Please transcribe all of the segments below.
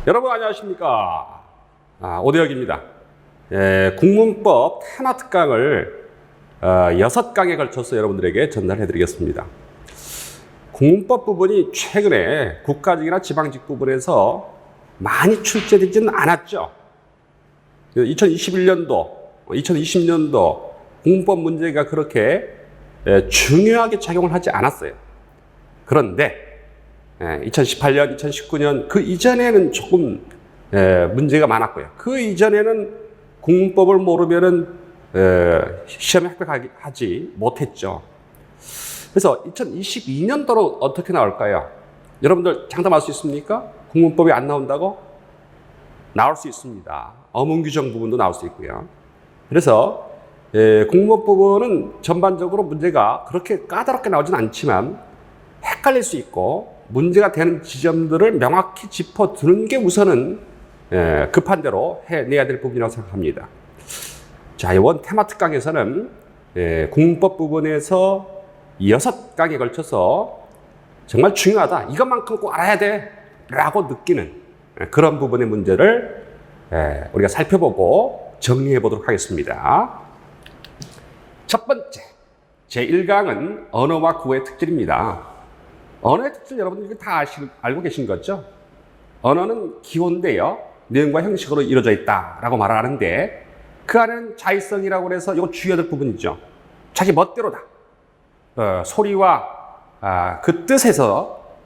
여러분 안녕하십니까? 오대혁입니다. 국문법 테마 특강을 6강에 걸쳐서 여러분들에게 전달해 드리겠습니다. 국문법 부분이 최근에 국가직이나 지방직 부분에서 많이 출제되지는 않았죠. 2021년도, 2020년도 국문법 문제가 그렇게 중요하게 작용을 하지 않았어요. 그런데 2018년, 2019년 그 이전에는 조금 문제가 많았고요. 그 이전에는 국문법을 모르면은 시험에 합격하지 못했죠. 그래서 2022년도로 어떻게 나올까요? 여러분들 장담할 수 있습니까? 국문법이 안 나온다고? 나올 수 있습니다. 어문 규정 부분도 나올 수 있고요. 그래서 국문법 부분은 전반적으로 문제가 그렇게 까다롭게 나오진 않지만 헷갈릴 수 있고 문제가 되는 지점들을 명확히 짚어두는 게 우선은 급한 대로 해내야 될 부분이라고 생각합니다. 자, 이번 테마 특강에서는 국문법 부분에서 6강에 걸쳐서 정말 중요하다, 이것만큼 꼭 알아야 돼 라고 느끼는 그런 부분의 문제를 우리가 살펴보고 정리해 보도록 하겠습니다. 첫 번째, 제1강은 언어와 구어의 특질입니다. 언어의 특질 여러분들이 다 알고 계신 거죠? 언어는 기호인데요, 내용과 형식으로 이루어져 있다라고 말을 하는데 그 안에는 자의성이라고 해서 이거 주의할 부분이죠. 자기 멋대로다. 소리와 그 뜻에서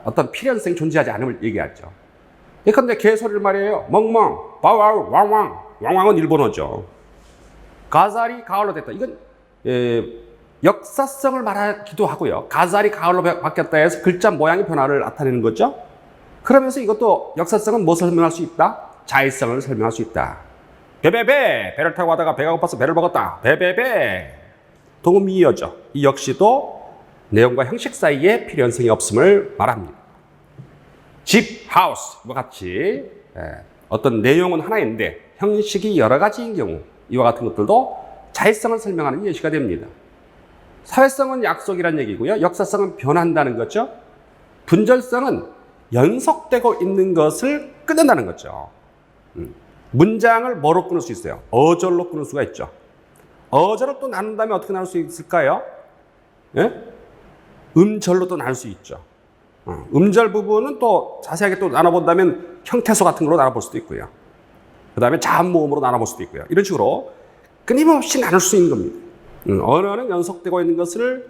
어떤 필연성이 존재하지 않음을 얘기하죠. 예컨대 개소리를 말이에요. 멍멍, 바와우, 왕왕. 왕왕은 일본어죠. 가자리, 가을로 됐다. 이건 역사성을 말하기도 하고요. 가자리, 가을로 바뀌었다 해서 글자 모양의 변화를 나타내는 거죠. 그러면서 이것도 역사성은 무엇을 설명할 수 있다? 자의성을 설명할 수 있다. 배배배, 배를 타고 가다가 배가 고파서 배를 먹었다. 배배배. 동음이어죠. 이 역시도 내용과 형식 사이에 필연성이 없음을 말합니다. 집, 하우스와 같이 어떤 내용은 하나인데 형식이 여러 가지인 경우, 이와 같은 것들도 자의성을 설명하는 예시가 됩니다. 사회성은 약속이란 얘기고요. 역사성은 변한다는 거죠. 분절성은 연속되고 있는 것을 끊는다는 거죠. 문장을 뭐로 끊을 수 있어요? 어절로 끊을 수가 있죠. 어절을 또 나눈다면 어떻게 나눌 수 있을까요? 예? 음절로 또 나눌 수 있죠. 음절 부분은 또 자세하게 또 나눠본다면 형태소 같은 걸로 나눠볼 수도 있고요. 그 다음에 자음모음으로 나눠볼 수도 있고요. 이런 식으로 끊임없이 나눌 수 있는 겁니다. 언어는 연속되고 있는 것을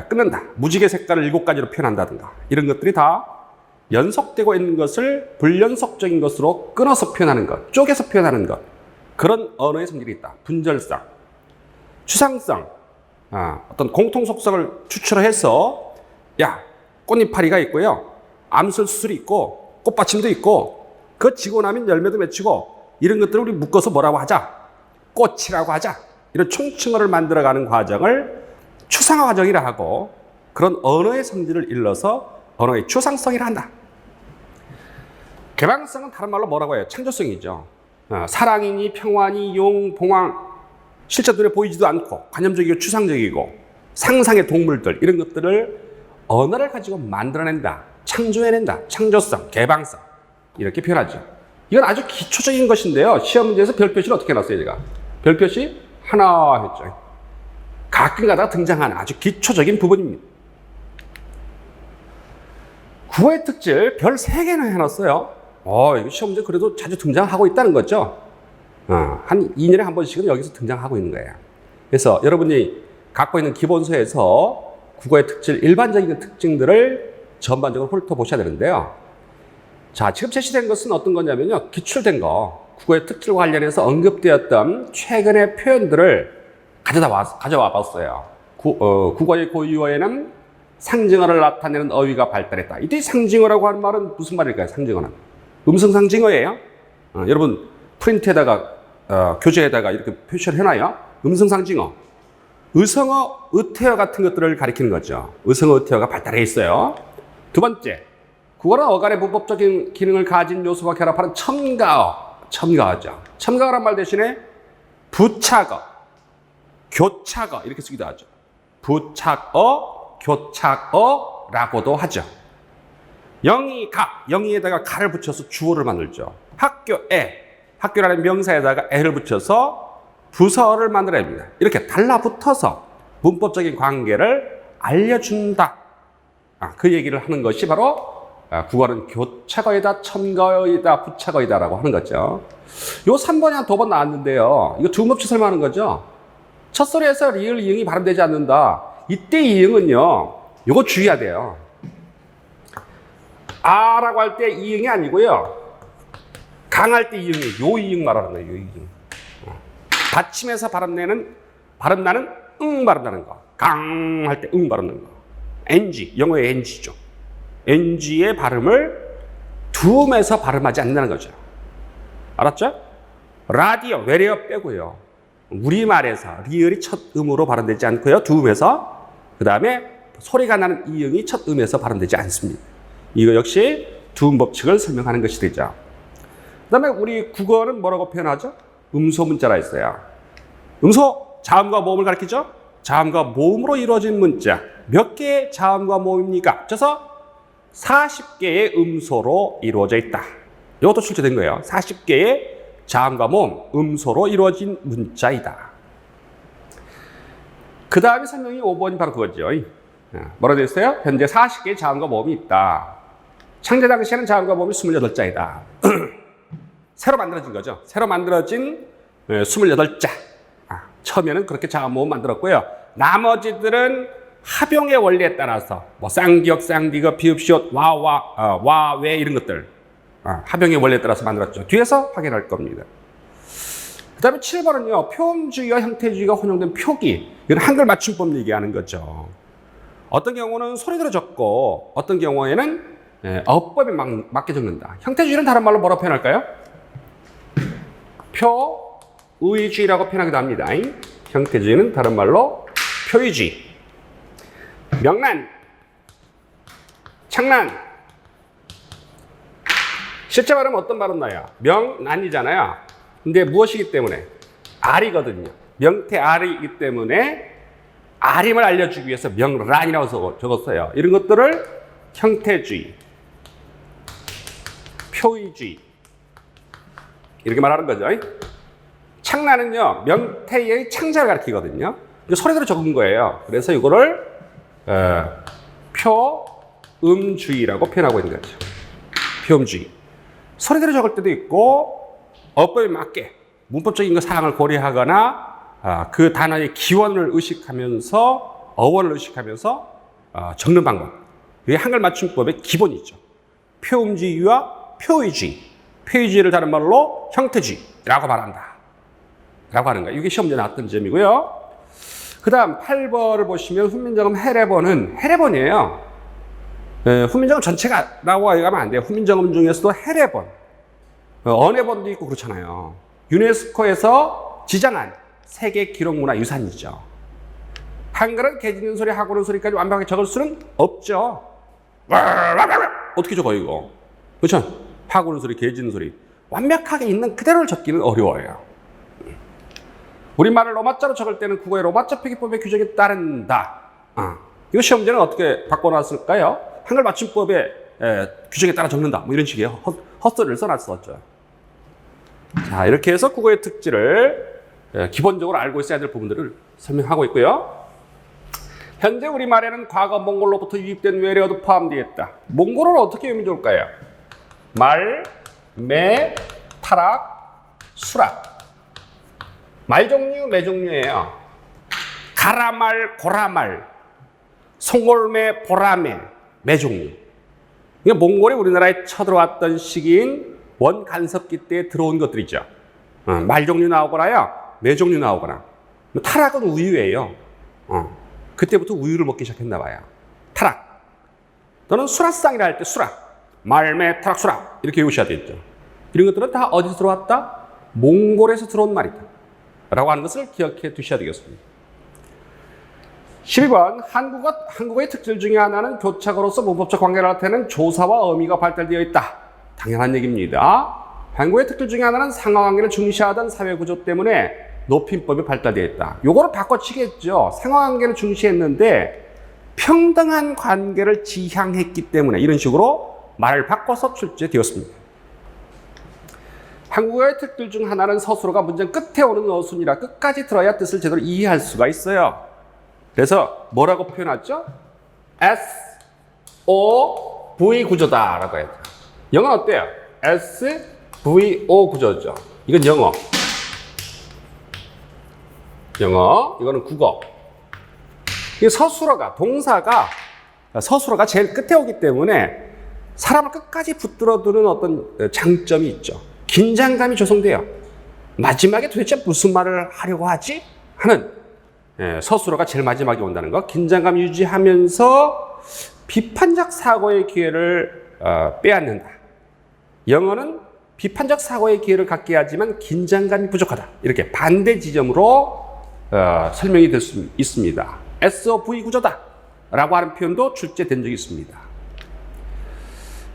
끊는다. 무지개 색깔을 7가지로 표현한다든가 이런 것들이 다 연속되고 있는 것을 불연속적인 것으로 끊어서 표현하는 것, 쪼개서 표현하는 것, 그런 언어의 성질이 있다. 분절성, 추상성, 어떤 공통 속성을 추출해서 꽃잎파리가 있고요, 암술수술이 있고 꽃받침도 있고 그거 지고 나면 열매도 맺히고 이런 것들을 우리 묶어서 뭐라고 하자? 꽃이라고 하자. 이런 총칭어를 만들어가는 과정을 추상화 과정이라 하고, 그런 언어의 성질을 일러서 언어의 추상성이라 한다. 개방성은 다른 말로 뭐라고 해요? 창조성이죠. 사랑이니 평화니 용, 봉황, 실제 눈에 보이지도 않고 관념적이고 추상적이고 상상의 동물들, 이런 것들을 언어를 가지고 만들어낸다, 창조해낸다. 창조성, 개방성, 이렇게 표현하죠. 이건 아주 기초적인 것인데요, 시험 문제에서 별표시를 어떻게 해놨어요? 제가 별표시 하나 했죠. 가끔 가다가 등장하는 아주 기초적인 부분입니다. 구어의 특질 별 3개나 해놨어요. 이거 시험 문제 그래도 자주 등장하고 있다는 거죠. 한 2년에 한 번씩은 여기서 등장하고 있는 거예요. 그래서 여러분이 갖고 있는 기본서에서 국어의 특질, 일반적인 특징들을 전반적으로 훑어보셔야 되는데요. 자, 지금 제시된 것은 어떤 거냐면요, 기출된 거, 국어의 특질과 관련해서 언급되었던 최근의 표현들을 가져와 봤어요. 국어의 고유어에는 상징어를 나타내는 어휘가 발달했다. 이때 상징어라고 하는 말은 무슨 말일까요? 상징어는 음성상징어예요. 여러분 프린트에다가 교재에다가 이렇게 표시를 해놔요. 음성상징어, 의성어, 의태어 같은 것들을 가리키는 거죠. 의성어, 의태어가 발달해 있어요. 두 번째, 국어는 어간의 문법적인 기능을 가진 요소와 결합하는 첨가어죠. 첨가어란 말 대신에 부착어, 교착어 이렇게 쓰기도 하죠. 부착어, 교착어라고도 하죠. 영희, 가. 영희에다가 가를 붙여서 주어를 만들죠. 학교에. 학교라는 명사에다가 에를 붙여서 부서를 만들어냅니다. 이렇게 달라붙어서 문법적인 관계를 알려준다. 그 얘기를 하는 것이 바로 국어는 교차거이다, 첨가어이다, 부차거이다라고 하는 거죠. 요 3번이 한 2번 나왔는데요. 이거 두음법칙 설명하는 거죠. 첫 소리에서 리을 이응이 발음되지 않는다. 이때 이응은요, 요거 주의해야 돼요. 아라고 할 때 이응이 아니고요. 강할 때 이응이, 요 이응 말하는 거예요, 요 이응. 받침에서 발음 나는 응 발음 나는 거. 강 할 때 응 발음 나는 거. NG, 영어의 NG죠. NG의 발음을 두음에서 발음하지 않는다는 거죠. 알았죠? 라디오, 외래어 빼고요. 우리말에서 리을이 첫 음으로 발음되지 않고요. 두음에서. 그 다음에 소리가 나는 이응이 첫 음에서 발음되지 않습니다. 이거 역시 두음 법칙을 설명하는 것이 되죠. 그 다음에 우리 국어는 뭐라고 표현하죠? 음소 문자라 했어요. 음소, 자음과 모음을 가리키죠? 자음과 모음으로 이루어진 문자. 몇 개의 자음과 모음입니까? 그래서 40개의 음소로 이루어져 있다. 이것도 출제된 거예요. 40개의 자음과 모음, 음소로 이루어진 문자이다. 그 다음에 설명이 5번이 바로 그거죠. 뭐라고 되어 있어요? 현재 40개의 자음과 모음이 있다. 창제 당시에는 자음과 모음이 28자이다. 새로 만들어진 거죠. 새로 만들어진 28자. 처음에는 그렇게 자음, 모음 만들었고요. 나머지들은 합용의 원리에 따라서 뭐 쌍기역, 쌍디귿, 비읍시옷, 와, 왜 이런 것들 합용의 원리에 따라서 만들었죠. 뒤에서 확인할 겁니다. 그 다음에 7번은요. 표음주의와 형태주의가 혼용된 표기. 이건 한글 맞춤법 얘기하는 거죠. 어떤 경우는 소리대로 적고 어떤 경우에는 어법에 맞게 적는다. 형태주의는 다른 말로 뭐라고 표현할까요? 표의주의라고 표현하기도 합니다. 형태주의는 다른 말로 표의주의. 명란, 창란. 실제 발음은 어떤 발음 나요? 명란이잖아요. 근데 무엇이기 때문에? 알이거든요. 명태 알이기 때문에 알임을 알려주기 위해서 명란이라고 적었어요. 이런 것들을 형태주의, 표의주의 이렇게 말하는 거죠. 창란은요, 명태의 창자를 가리키거든요. 소리대로 적은 거예요. 그래서 이거를 표음주의라고 표현하고 있는 거죠. 표음주의. 소리대로 적을 때도 있고 어법에 맞게 문법적인 사항을 고려하거나 그 단어의 기원을 의식하면서 어원을 의식하면서 적는 방법. 이게 한글 맞춤법의 기본이죠. 표음주의와 표의주의. 표의주의를 다른 말로 형태주의라고 말한다. 라고 하는 거예요. 이게 시험지에 나왔던 점이고요. 그 다음 8번을 보시면 훈민정음 해례본은 해례본이에요. 훈민정음 전체가 라고 하면 안 돼요. 훈민정음 중에서도 해례본, 언해본도 있고 그렇잖아요. 유네스코에서 지정한 세계 기록문화유산이죠. 한글은 개 짖는 소리, 하고 오는 소리까지 완벽하게 적을 수는 없죠. 어떻게 적어요 이거? 그렇죠? 하고 오는 소리, 개 짖는 소리 완벽하게 있는 그대로를 적기는 어려워요. 우리말을 로마자로 적을 때는 국어의 로마자 표기법의 규정에 따른다. 이거 시험지는 어떻게 바꿔놨을까요? 한글 맞춤법의 규정에 따라 적는다. 뭐 이런 식의 헛소리를 써놨었죠. 자, 이렇게 해서 국어의 특질을 기본적으로 알고 있어야 될 부분들을 설명하고 있고요. 현재 우리말에는 과거 몽골로부터 유입된 외래어도 포함되어 있다. 몽골어를 어떻게 외우면 좋을까요? 말, 매, 타락, 수락. 말 종류, 매 종류예요. 가라말, 고라말, 송골매, 보라매, 매 종류. 이게 몽골이 우리나라에 쳐들어왔던 시기인 원간섭기 때 들어온 것들이죠. 말 종류 나오거나요, 매 종류 나오거나. 타락은 우유예요. 그때부터 우유를 먹기 시작했나 봐요. 타락. 또는 수라상이라 할 때 수락. 말, 매, 타락, 수락. 이렇게 외우셔야 되겠죠. 이런 것들은 다 어디서 들어왔다? 몽골에서 들어온 말이다. 라고 하는 것을 기억해 두셔야 되겠습니다. 12번 한국어의 특질 중에 하나는 교착어로서 문법적 관계를 나타내는 조사와 어미가 발달되어 있다. 당연한 얘기입니다. 한국어의 특질 중에 하나는 상하관계를 중시하던 사회구조 때문에 높임법이 발달되어 있다. 요거를 바꿔치겠죠. 상하관계를 중시했는데 평등한 관계를 지향했기 때문에 이런 식으로 말을 바꿔서 출제되었습니다. 한국어의 특징 중 하나는 서술어가 문장 끝에 오는 어순이라 끝까지 들어야 뜻을 제대로 이해할 수가 있어요. 그래서 뭐라고 표현하죠? SOV 구조다라고 해요. 영어는 어때요? SVO 구조죠. 이건 영어. 이거는 국어. 이 서술어가, 동사가, 서술어가 제일 끝에 오기 때문에 사람을 끝까지 붙들어두는 어떤 장점이 있죠. 긴장감이 조성돼요. 마지막에 도대체 무슨 말을 하려고 하지? 하는 서술어가 제일 마지막에 온다는 거. 긴장감 유지하면서 비판적 사고의 기회를 빼앗는다. 영어는 비판적 사고의 기회를 갖게 하지만 긴장감이 부족하다. 이렇게 반대 지점으로 설명이 될 수 있습니다. SOV 구조다 라고 하는 표현도 출제된 적이 있습니다.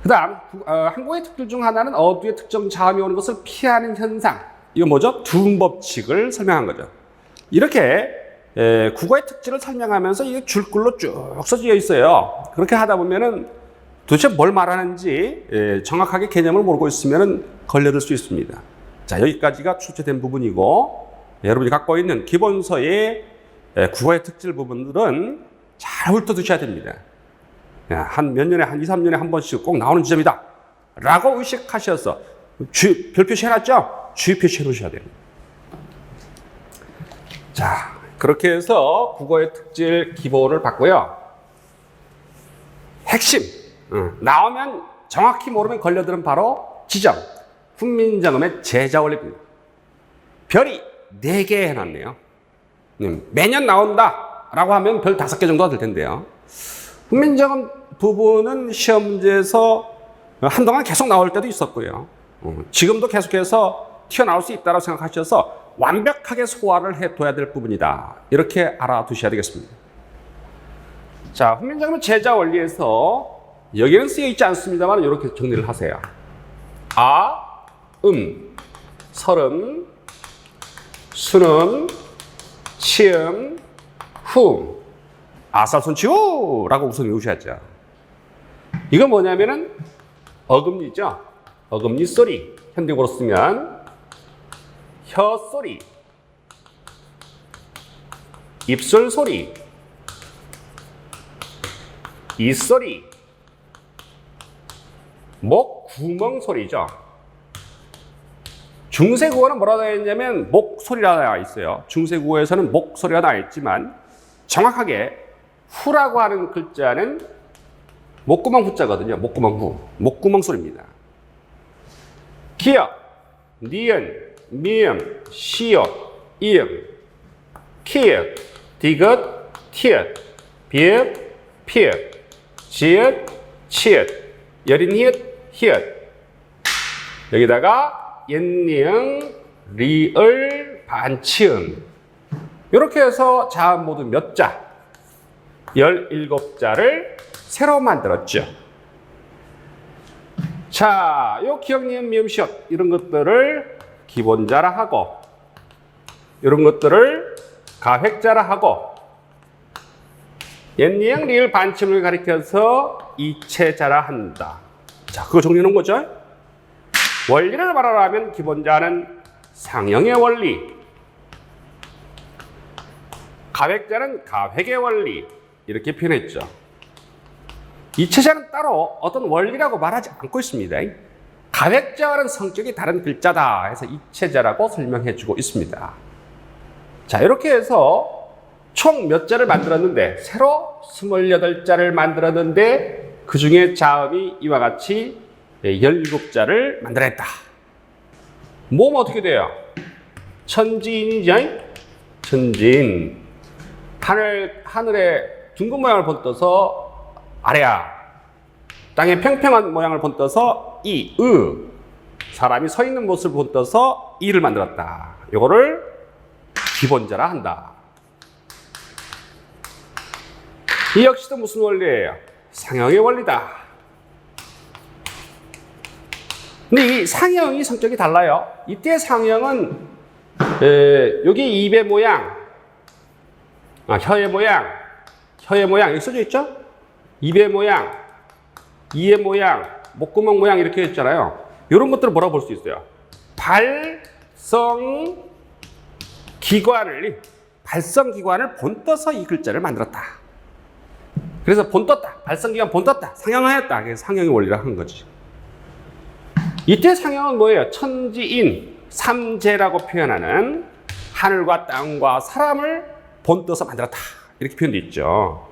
그 다음 한국어의 특징 중 하나는 어두의 특정 자음이 오는 것을 피하는 현상. 이건 뭐죠? 두음 법칙을 설명한 거죠. 이렇게 국어의 특징을 설명하면서 이게 줄글로 쭉 써져 있어요. 그렇게 하다 보면은 도대체 뭘 말하는지 정확하게 개념을 모르고 있으면 걸려들 수 있습니다. 자, 여기까지가 출제된 부분이고, 여러분이 갖고 있는 기본서의 국어의 특질 부분들은 잘 훑어두셔야 됩니다. 한 몇 년에, 한 2, 3년에 한 번씩 꼭 나오는 지점이다 라고 의식하셔서 별 표시해놨죠? 주의 표시해 놓으셔야 됩니다. 자, 그렇게 해서 국어의 특질 기본을 봤고요. 핵심, 나오면 정확히 모르면 걸려드는 바로 지점, 훈민정음의 제자원리입니다. 별이 4개 해놨네요. 매년 나온다 라고 하면 별 5개 정도가 될 텐데요. 훈민정음 부분은 시험 문제에서 한동안 계속 나올 때도 있었고요. 지금도 계속해서 튀어나올 수 있다고 생각하셔서 완벽하게 소화를 해둬야 될 부분이다. 이렇게 알아두셔야 되겠습니다. 자, 훈민정음의 제자 원리에서 여기는 쓰여 있지 않습니다만 이렇게 정리를 하세요. 아, 설음, 순음, 치음, 후, 아살손치우라고 우선 외우셔야죠. 이건 뭐냐면은 어금니죠. 어금니 소리. 현대어로 쓰면 혀 소리, 입술 소리, 이 소리, 목 구멍 소리죠. 중세국어는 뭐라고 되어 있냐면 목소리라고 나와 있어요. 중세국어에서는 목소리가 나와 있지만 정확하게 후라고 하는 글자는 목구멍 후자거든요. 목구멍 후. 목구멍 소리입니다. 기역, 니은, 미음, 시옷, 이음, 키읔, 디귿, 티읕, 비읍, 피읍, 지읒, 치읒, 여린 히읗, 히읗. 여기다가 옛니응, 리을, 반치음. 이렇게 해서 자음 모두 몇 자? 17자를 새로 만들었죠. 자, 요 기역, 니은, 미음, 시옷 이런 것들을 기본자라 하고, 이런 것들을 가획자라 하고, 옛니응, 리을, 반침을 가리켜서 이체자라 한다. 자, 그거 정리해 놓은 거죠. 원리를 말하라면 기본자는 상형의 원리, 가획자는 가획의 원리, 이렇게 표현했죠. 이체자는 따로 어떤 원리라고 말하지 않고 있습니다. 가획자와는 성격이 다른 글자다 해서 이체자라고 설명해주고 있습니다. 자, 이렇게 해서 총 몇 자를 만들었는데, 새로 28자를 만들었는데 그 중에 자음이 이와 같이 17자를 만들어냈다. 뭐면 어떻게 돼요? 천지인이죠? 천지인. 하늘에 둥근 모양을 번떠서 아래야. 땅에 평평한 모양을 번떠서 사람이 서 있는 모습을 번떠서 이를 만들었다. 이거를 기본자라 한다. 이 역시도 무슨 원리예요? 상형의 원리다. 근데 이 상형이 성격이 달라요. 이때 상형은 여기 입의 모양, 혀의 모양 여기 써져 있죠? 입의 모양, 이의 모양, 목구멍 모양 이렇게 있잖아요. 이런 것들을 뭐라고 볼 수 있어요? 발성기관을 본떠서 이 글자를 만들었다. 그래서 본떴다. 발성기관 본떴다. 상형하였다. 그래서 상형의 원리라 하는 거지. 이때 상형은 뭐예요? 천지인, 삼재라고 표현하는 하늘과 땅과 사람을 본떠서 만들었다. 이렇게 표현되어 있죠.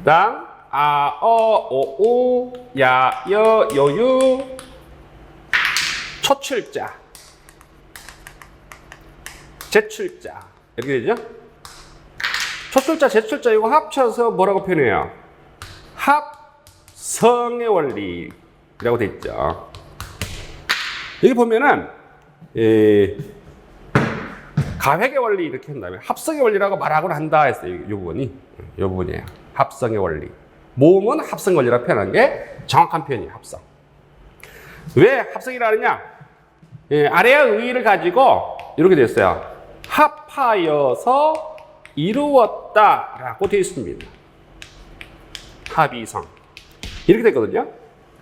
땅, 아, 어, 오, 우, 야, 여, 요유, 초출자, 제출자. 이렇게 되죠? 초출자, 제출자 이거 합쳐서 뭐라고 표현해요? 합성의 원리라고 돼 있죠. 여기 보면은 가획의 원리 이렇게 한 다음에 합성의 원리라고 말하곤 한다 했어요. 이 부분이에요. 합성의 원리. 모음은 합성 원리라고 표현한 게 정확한 표현이에요. 합성. 왜 합성이라 하느냐? 아래의 의의를 가지고 이렇게 됐어요. 합하여서 이루었다라고 되어 있습니다. 합이성. 이렇게 됐거든요.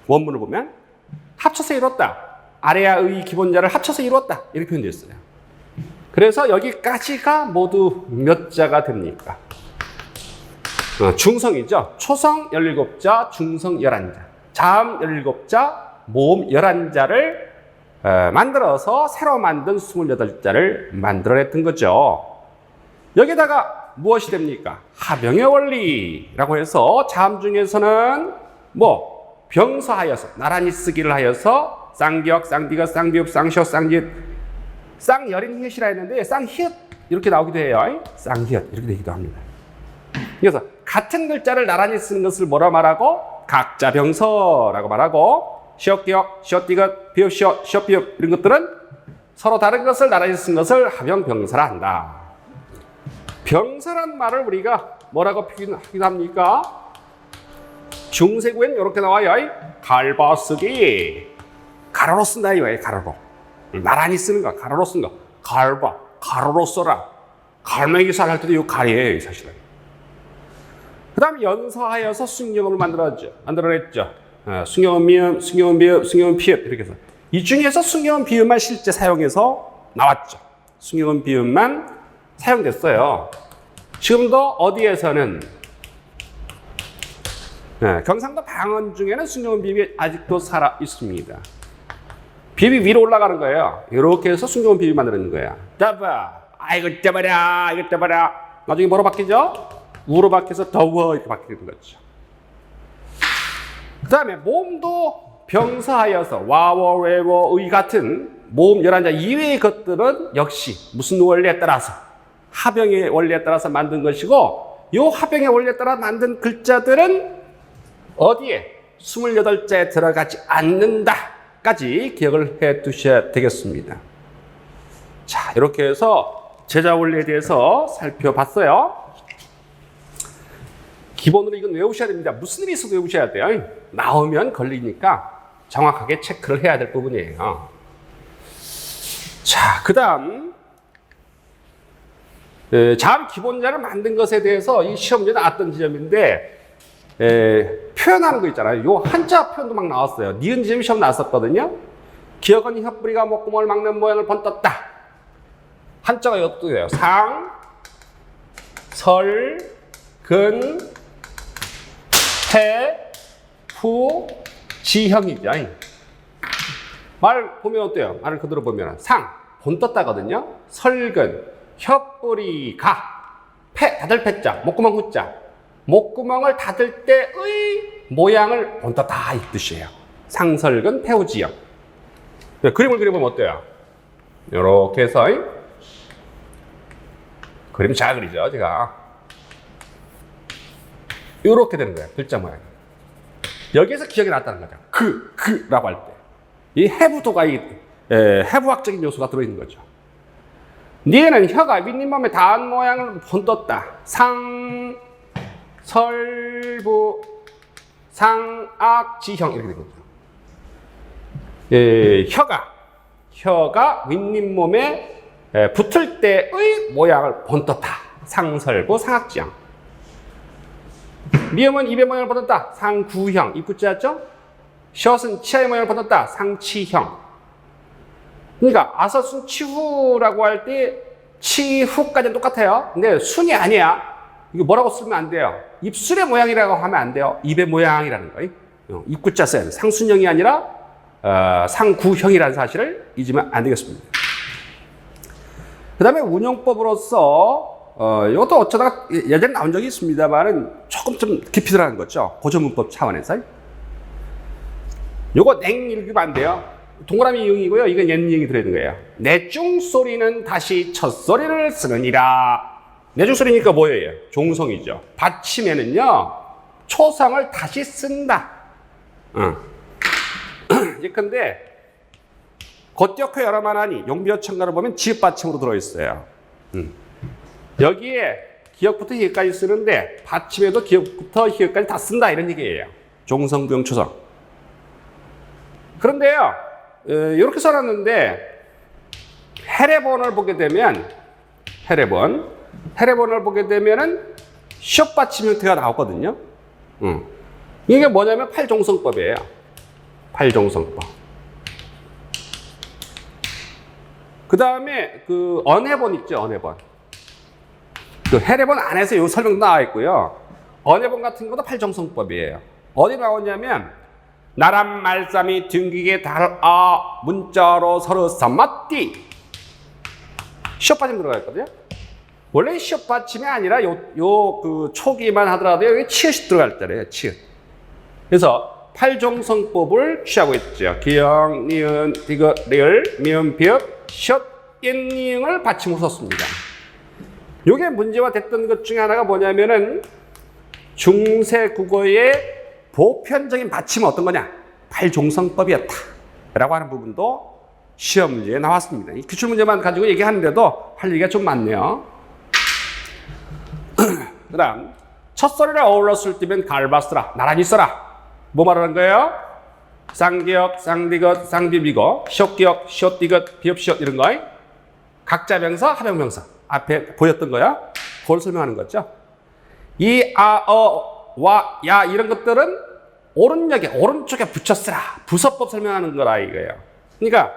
원문을 보면 합쳐서 이뤘다. 아래와 의 기본자를 합쳐서 이뤘다. 이렇게 표현되어 있어요. 그래서 여기까지가 모두 몇 자가 됩니까? 중성이죠. 초성 17자, 중성 11자. 자음 17자, 모음 11자를 만들어서 새로 만든 28자를 만들어냈던 거죠. 여기다가 무엇이 됩니까? 합영의 원리라고 해서 자음 중에서는 병서하여서 나란히 쓰기를 하여서 쌍기역, 쌍디귿, 쌍비읍, 쌍시옷, 쌍짓, 쌍여린 히읗이라 했는데 쌍히읗 이렇게 나오기도 해요. 쌍히읗 이렇게 되기도 합니다. 그래서 같은 글자를 나란히 쓰는 것을 뭐라 말하고? 각자 병서라고 말하고 시옷기역, 시옷디귿, 비읍시옷, 시옷비읍 이런 것들은 서로 다른 것을 나란히 쓴 것을 합영병서라 한다. 병서란 말을 우리가 뭐라고 표현하기도 합니까? 중세구에는 이렇게 나와요. 갈바쓰기. 가로로 쓴다 이거예요. 가로로. 나란히 쓰는 거, 가로로 쓴 거. 갈바, 가로로 써라. 갈매기살 할 때도 이 갈이에요, 사실은. 그 다음에 연서하여서 숭여음을 만들어냈죠. 숭여음 미음, 숭여음 비읍, 숭여음 피읍 이렇게 해서 이 중에서 숭여음 비읍만 실제 사용해서 나왔죠. 숭여음 비읍만 사용됐어요. 지금도 어디에서는 경상도 방언 중에는 숭여음 비읍이 아직도 살아 있습니다. 비읍이 위로 올라가는 거예요. 이렇게 해서 숭여음 비읍이 만드는 거야. 따봐, 이거 따봐라, 이거 따봐라. 나중에 뭐로 바뀌죠? 우로 바뀌어서 더워 이렇게 바뀌는 거죠. 그 다음에 모음도 병서하여서 와워, 외워, 의 같은 모음 11자 이외의 것들은 역시 무슨 원리에 따라서 합영의 원리에 따라서 만든 것이고 이 합영의 원리에 따라 만든 글자들은 어디에 28자에 들어가지 않는다까지 기억을 해 두셔야 되겠습니다. 자, 이렇게 해서 제자 원리에 대해서 살펴봤어요. 기본으로 이건 외우셔야 됩니다. 무슨 일이 있어도 외우셔야 돼요. 나오면 걸리니까 정확하게 체크를 해야 될 부분이에요. 자, 그 다음 자음 기본자를 만든 것에 대해서 이 시험 문제 나왔던 지점인데 표현하는 거 있잖아요. 요 한자 표현도 막 나왔어요. 니은 지점 시험 나왔었거든요. 기억은 혀뿌리가 목구멍을 막는 모양을 번떴다. 한자가 이것도 돼요. 상, 설, 근, 해, 후, 지형이죠. 말 보면 어때요? 말을 그대로 보면 상, 본떴다거든요. 설근, 혀뿌리가, 패, 닫을 패자, 목구멍 후자. 목구멍을 닫을 때의 모양을 본떴다 이 뜻이에요. 상설근, 패후지형. 그림을 그려보면 어때요? 이렇게 해서 그림 잘 그리죠, 제가. 이렇게 되는 거예요. 글자 모양. 여기에서 기억이 났다는 거죠. 그라고 할 때. 이 해부도가 해부학적인 요소가 들어있는 거죠. 니에는 혀가 윗잇몸에 닿은 모양을 본떴다. 상, 설부, 상악, 지형 이렇게 되는 거죠. 혀가 윗잇몸에 붙을 때의 모양을 본떴다. 상설부, 상악지형. 미음은 입의 모양을 본떴다. 상구형, 입구자죠? 숏은 치아의 모양을 벗었다. 상치형. 그러니까 아서순 치후라고 할 때 치후까지는 똑같아요. 근데 순이 아니야. 이거 뭐라고 쓰면 안 돼요. 입술의 모양이라고 하면 안 돼요. 입의 모양이라는 거예요. 입구자 써야 돼. 상순형이 아니라 상구형이라는 사실을 잊으면 안 되겠습니다. 그 다음에 운용법으로서 이것도 어쩌다가 예전에 나온 적이 있습니다만은 조금 좀 깊이 들어가는 거죠. 고전문법 차원에서. 요거 냉 읽으면 안 돼요. 동그라미 이응이고요. 이건 옛이응이 들어있는 거예요. 내중 소리는 다시 첫 소리를 쓰느니라. 내중 소리니까 뭐예요? 종성이죠. 받침에는요, 초성을 다시 쓴다. 예컨대 겉격회 여러만 하니 용비어천가를 보면 지읒 받침으로 들어있어요. 여기에 기역부터 희역까지 쓰는데 받침에도 기역부터 희역까지 다 쓴다 이런 얘기예요. 종성부용 초성. 그런데요, 이렇게 써놨는데 해례본을 보게 되면 해례본을 보게 되면은 숏 받침 형태가 나오거든요. 이게 뭐냐면 팔종성법이에요. 팔종성법. 그 다음에 그 언해본 있죠, 언해본. 그 해례본 안에서 요 설명도 나와 있고요. 언해본 같은 것도 팔종성법이에요. 어디 나오냐면 나란 말씀이 등기게 달아 문자로 서로 삼맞디. 숏 받침 들어가 있거든요. 원래 숏 받침이 아니라 그 초기만 하더라도 여기 치읓이 들어갈 때래요. 치읓. 그래서 팔종성법을 취하고 있죠. 기역, 니은, 디귿, 리을, 미음, 비읍, 숏, 옛니응을 받침으로 썼습니다. 요게 문제가 됐던 것 중에 하나가 뭐냐면은 중세 국어의 보편적인 받침은 어떤 거냐? 팔종성법이었다. 라고 하는 부분도 시험 문제에 나왔습니다. 이 기출문제만 가지고 얘기하는데도 할 얘기가 좀 많네요. 그 다음, 첫 소리를 어울렀을 때면 갈바스라, 나란히 써라. 뭐 말하는 거예요? 쌍기역, 쌍디귿, 쌍비비고, 숏기역, 숏디귿, 비읍숏 이런 거. 각자 명사, 합형명사. 앞에 보였던 거야. 그걸 설명하는 거죠. 이, 아, 와, 야 이런 것들은 오른쪽에 붙여 쓰라. 부서법 설명하는 거라 이거예요. 그러니까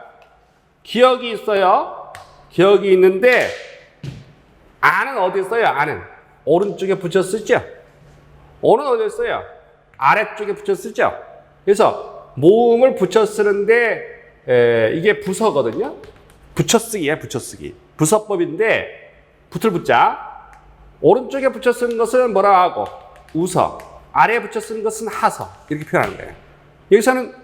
기역이 있어요. 기역이 있는데 아는 어디 써요? 아는 오른쪽에 붙여 쓰죠. 오는 어디 써요? 아래쪽에 붙여 쓰죠. 그래서 모음을 붙여 쓰는데 이게 부서거든요. 붙여쓰기예요. 붙여쓰기. 부서법인데 붙을 붙자. 오른쪽에 붙여 쓰는 것은 뭐라 하고? 우서. 아래에 붙여 쓰는 것은 하서. 이렇게 표현하는 거예요. 여기서는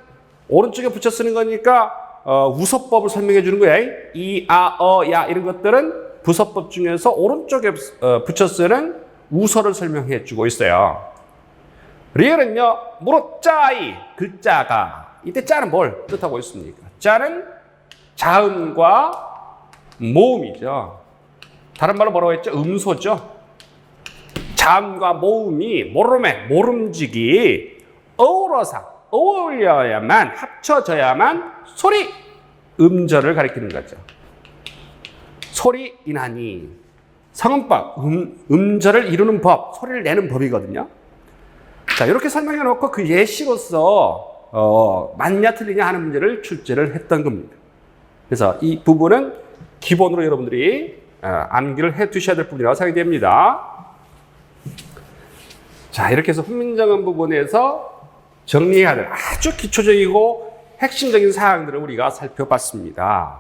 오른쪽에 붙여 쓰는 거니까 우서법을 설명해 주는 거예요. 이, 아, 야 이런 것들은 부서법 중에서 오른쪽에 붙여 쓰는 우서를 설명해 주고 있어요. 리을은요, 무릇 짜이 글자가 이때 짜는 뭘 뜻하고 있습니까? 짜는 자음과 모음이죠. 다른 말로 뭐라고 했죠? 음소죠. 자음과 모음이 모름지기 어울려야만 합쳐져야만 소리 음절을 가리키는 거죠. 소리 인하니 성음법 음절을 이루는 법, 소리를 내는 법이거든요. 자, 이렇게 설명해 놓고 그 예시로서 맞냐 틀리냐 하는 문제를 출제를 했던 겁니다. 그래서 이 부분은 기본으로 여러분들이 암기를 해 두셔야 될 부분이라고 생각이 됩니다. 자, 이렇게 해서 훈민정음 부분에서 정리해야 될 아주 기초적이고 핵심적인 사항들을 우리가 살펴봤습니다.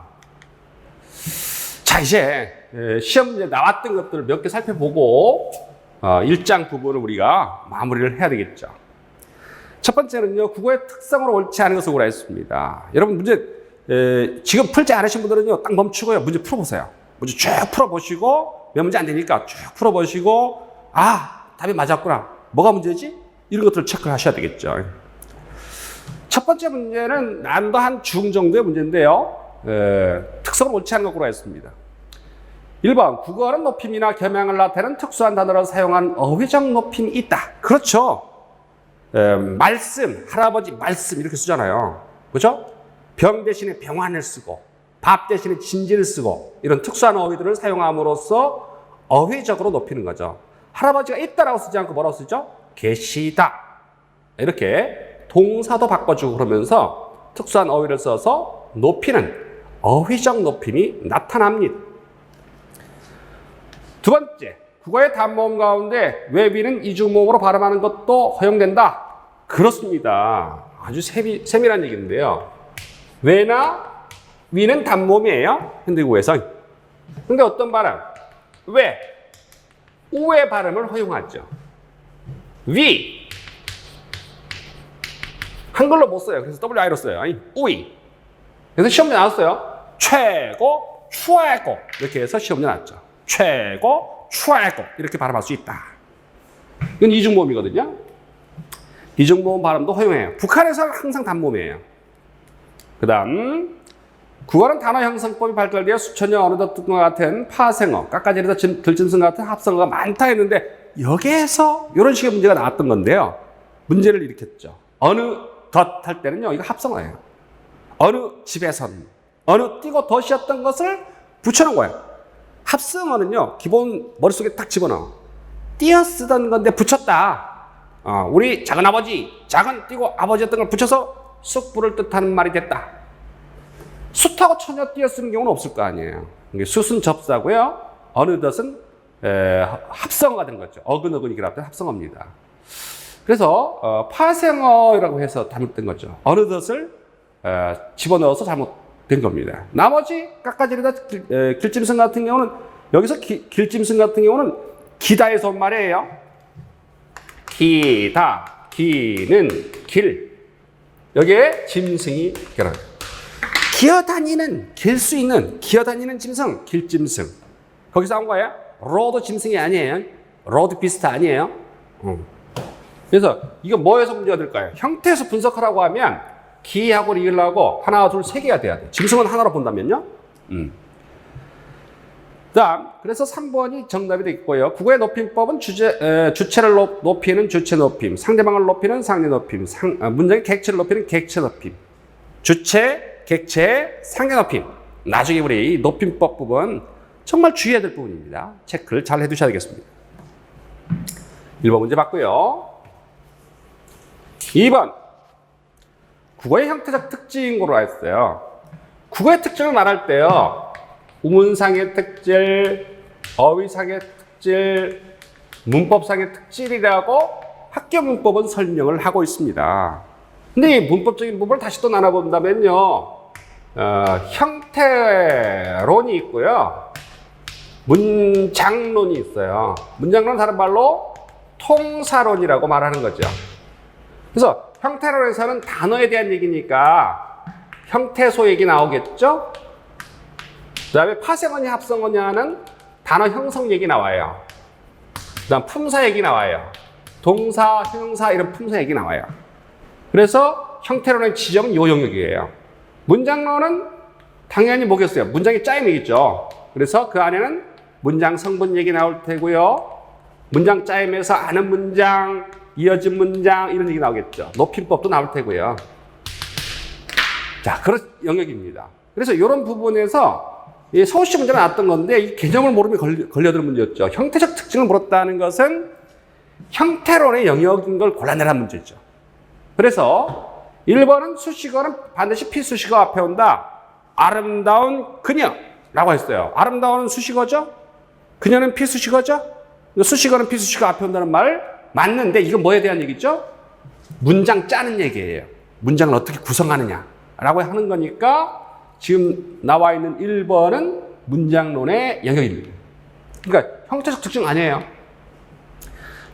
자, 이제 시험 문제 나왔던 것들을 몇 개 살펴보고 1장 부분을 우리가 마무리를 해야 되겠죠. 첫 번째는요, 국어의 특성으로 옳지 않은 것을 고려했습니다. 여러분 문제 지금 풀지 않으신 분들은요, 딱 멈추고요, 문제 풀어보세요. 문제 쭉 풀어보시고 몇 문제 안 되니까 쭉 풀어보시고 답이 맞았구나. 뭐가 문제지? 이런 것들을 체크하셔야 되겠죠. 첫 번째 문제는 난도 한 중 정도의 문제인데요. 특성을 옳지 않은 것으로 했습니다. 1번, 국어는 높임이나 겸양을 나타내는 특수한 단어를 사용한 어휘적 높임이 있다. 그렇죠. 말씀, 할아버지 말씀 이렇게 쓰잖아요. 그렇죠? 병 대신에 병환을 쓰고 밥 대신에 진지를 쓰고 이런 특수한 어휘들을 사용함으로써 어휘적으로 높이는 거죠. 할아버지가 있다라고 쓰지 않고 뭐라고 쓰죠? 계시다. 이렇게 동사도 바꿔주고 그러면서 특수한 어휘를 써서 높이는 어휘적 높임이 나타납니다. 두 번째, 국어의 단모음 가운데 왜 위는 이중모음으로 발음하는 것도 허용된다. 그렇습니다. 아주 세밀한 얘기인데요. 왜나 위는 단모음이에요. 현대국어에서. 근데 어떤 발음? 왜? 우의 발음을 허용하죠. 위. 한글로 못 써요. 그래서 WI로 써요. 아니, 우이. 그래서 시험에 나왔어요. 최고, 최고. 이렇게 해서 시험에 나왔죠. 최고, 최고. 이렇게 발음할 수 있다. 이건 이중모음이거든요. 이중모음 발음도 허용해요. 북한에서는 항상 단모음이에요. 그 다음, 국어는 단어 형성법이 발달되어 수천여 어느덧 등과 같은 파생어, 깎아지르다 들짐승 같은 합성어가 많다 했는데 여기에서 이런 식의 문제가 나왔던 건데요. 문제를 일으켰죠. 어느 덧 할 때는요, 이거 합성어예요. 어느 집에선, 어느 띄고 덧이었던 것을 붙여놓은 거예요. 합성어는요, 기본 머릿속에 딱 집어넣어. 띄어 쓰던 건데 붙였다. 우리 작은아버지, 작은 띄고 아버지였던 걸 붙여서 쑥불을 뜻하는 말이 됐다. 숫하고 처녀 띄어 쓰는 경우는 없을 거 아니에요. 숫은 접사고요. 어느 덧은 합성어가 된 거죠. 어근어근이 결합된 합성어입니다. 그래서 파생어라고 해서 잘못된 거죠. 어느 덧을 집어넣어서 잘못된 겁니다. 나머지 깎아지르다 길짐승 같은 경우는 여기서 길짐승 같은 경우는 기다에서 온 말이에요. 기다, 기는 길. 여기에 짐승이 결합. 기어다니는, 길 수 있는, 기어다니는 짐승, 길짐승. 거기서 온 거예요. 로드 짐승이 아니에요. 로드 비스트 아니에요. 그래서 이거 뭐에서 문제가 될까요? 형태에서 분석하라고 하면 기하고 리을하고 하나, 둘, 세 개가 돼야 돼. 짐승은 하나로 본다면요. 다음, 그래서 3번이 정답이 되겠고요. 국어의 높임법은 주체를 높이는 주체 높임, 상대방을 높이는 상대 높임, 문장의 객체를 높이는 객체 높임. 주체, 객체, 상대 높임. 나중에 우리 이 높임법 부분 정말 주의해야 될 부분입니다. 체크를 잘 해두셔야 되겠습니다. 1번 문제 봤고요. 2번. 국어의 형태적 특징으로 했어요. 국어의 특징을 말할 때요. 우문상의 특질, 어휘상의 특질, 문법상의 특질이라고 학교 문법은 설명을 하고 있습니다. 근데 이 문법적인 부분을 다시 또 나눠본다면요. 형태론이 있고요. 문장론이 있어요. 문장론은 다른 말로 통사론이라고 말하는 거죠. 그래서 형태론에서는 단어에 대한 얘기니까 형태소 얘기 나오겠죠? 그 다음에 파생어냐 합성어냐는 단어 형성 얘기 나와요. 그 다음 품사 얘기 나와요. 동사, 형용사 이런 품사 얘기 나와요. 그래서 형태론의 지점은 요 영역이에요. 문장론은 당연히 뭐겠어요? 문장의 짜임이겠죠. 그래서 그 안에는 문장 성분 얘기 나올 테고요. 문장 짜임에서 아는 문장, 이어진 문장 이런 얘기 나오겠죠. 높임법도 나올 테고요. 자, 그런 영역입니다. 그래서 이런 부분에서 서울시 문제가 나왔던 건데 이 개념을 모르면 걸려드는 문제였죠. 형태적 특징을 물었다는 것은 형태론의 영역인 걸 골라내라는 문제죠. 그래서 1번은 수식어는 반드시 피수식어 앞에 온다. 아름다운 그녀라고 했어요. 아름다운은 수식어죠? 그녀는 피수식어죠? 수식어는 피수식어 앞에 온다는 말 맞는데 이건 뭐에 대한 얘기죠? 문장 짜는 얘기예요. 문장을 어떻게 구성하느냐라고 하는 거니까 지금 나와 있는 1번은 문장론의 영역입니다. 그러니까 형태적 특징 아니에요.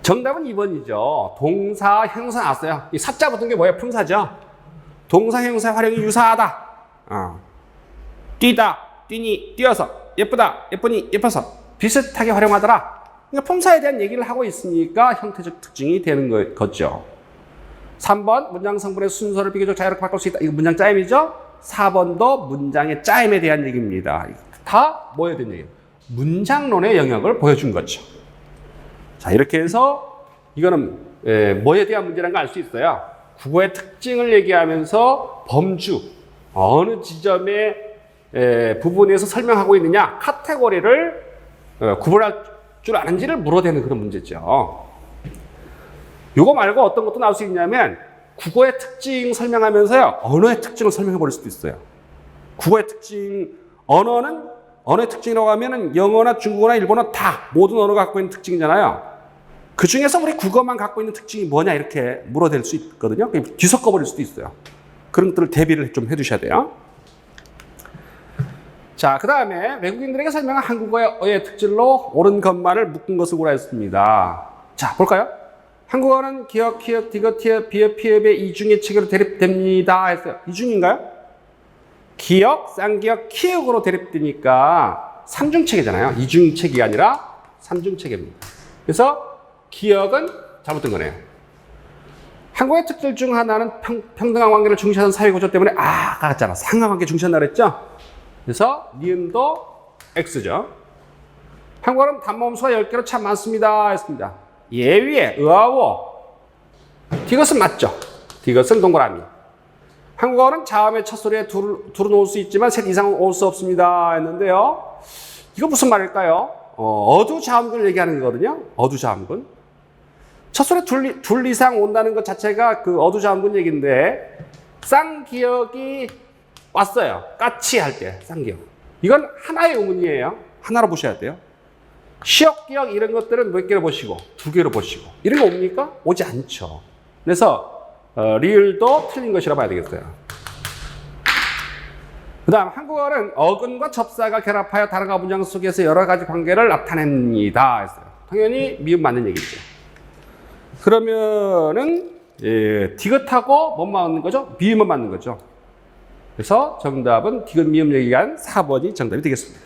정답은 2번이죠. 동사, 형용사 나왔어요. 이 사자 붙은 게 뭐예요? 품사죠. 동사, 형용사 활용이 유사하다. 뛰다, 뛰니, 뛰어서, 예쁘다, 예쁘니, 예뻐서 비슷하게 활용하더라. 그러니까 품사에 대한 얘기를 하고 있으니까 형태적 특징이 되는 거죠. 3번 문장 성분의 순서를 비교적 자유롭게 바꿀 수 있다. 이거 문장 짜임이죠. 4번도 문장의 짜임에 대한 얘기입니다. 다 뭐에 대한 얘기예요? 문장론의 영역을 보여준 거죠. 자, 이렇게 해서 이거는 뭐에 대한 문제라는 걸 알 수 있어요. 국어의 특징을 얘기하면서 범주, 어느 지점의 부분에서 설명하고 있느냐, 카테고리를 구분할 줄 아는지를 물어대는 그런 문제죠. 이거 말고 어떤 것도 나올 수 있냐면 국어의 특징 설명하면서요, 언어의 특징을 설명해 버릴 수도 있어요. 국어의 특징, 언어의 특징이라고 하면은 영어나 중국어나 일본어 다 모든 언어가 갖고 있는 특징이잖아요. 그 중에서 우리 국어만 갖고 있는 특징이 뭐냐 이렇게 물어댈 수 있거든요. 뒤섞어 버릴 수도 있어요. 그런 것들을 대비를 좀 해두셔야 돼요. 자, 그 다음에 외국인들에게 설명한 한국어의 특질로 옳은 것만을 묶은 것을 고라했습니다. 자, 볼까요? 한국어는 기역, 키역, 디귿, 티읕, 비읍, 피읍의 이중의 체계로 대립됩니다 했어요. 이중인가요? 기역, 쌍기역, 키역으로 대립되니까 삼중체계잖아요. 이중체계가 아니라 삼중체계입니다. 그래서 기역은 잘못된 거네요. 한국의 특질 중 하나는 평등한 관계를 중시하는 사회구조 때문에 아까 같잖아. 상하관계 중시한다 그랬죠? 그래서 니은도 X죠. 한국어는 단모음수가 10개로 참 많습니다 했습니다. 예위에 의아워. 디귿은 맞죠? 디귿은 동그라미. 한국어는 자음의 첫 소리에 둘은 올 수 있지만 셋 이상은 올 수 없습니다 했는데요. 이거 무슨 말일까요? 어두자음군을 얘기하는 거거든요. 어두자음군. 첫 소리에 둘 이상 온다는 것 자체가 그 어두자음군 얘기인데 쌍기역이 왔어요. 까치 할 때 쌍기역. 이건 하나의 의문이에요. 하나로 보셔야 돼요. 시역, 기역 이런 것들은 몇 개로 보시고 두 개로 보시고 이런 거 옵니까? 오지 않죠. 그래서 리을도 틀린 것이라 봐야 되겠어요. 그 다음 한국어는 어근과 접사가 결합하여 단어가 문장 속에서 여러 가지 관계를 나타냅니다 했어요. 당연히 미음 맞는 얘기죠. 그러면은 디귿하고 뭐 맞는 거죠? 미음은 맞는 거죠. 그래서 정답은 디귿 미음 얘기한 4번이 정답이 되겠습니다.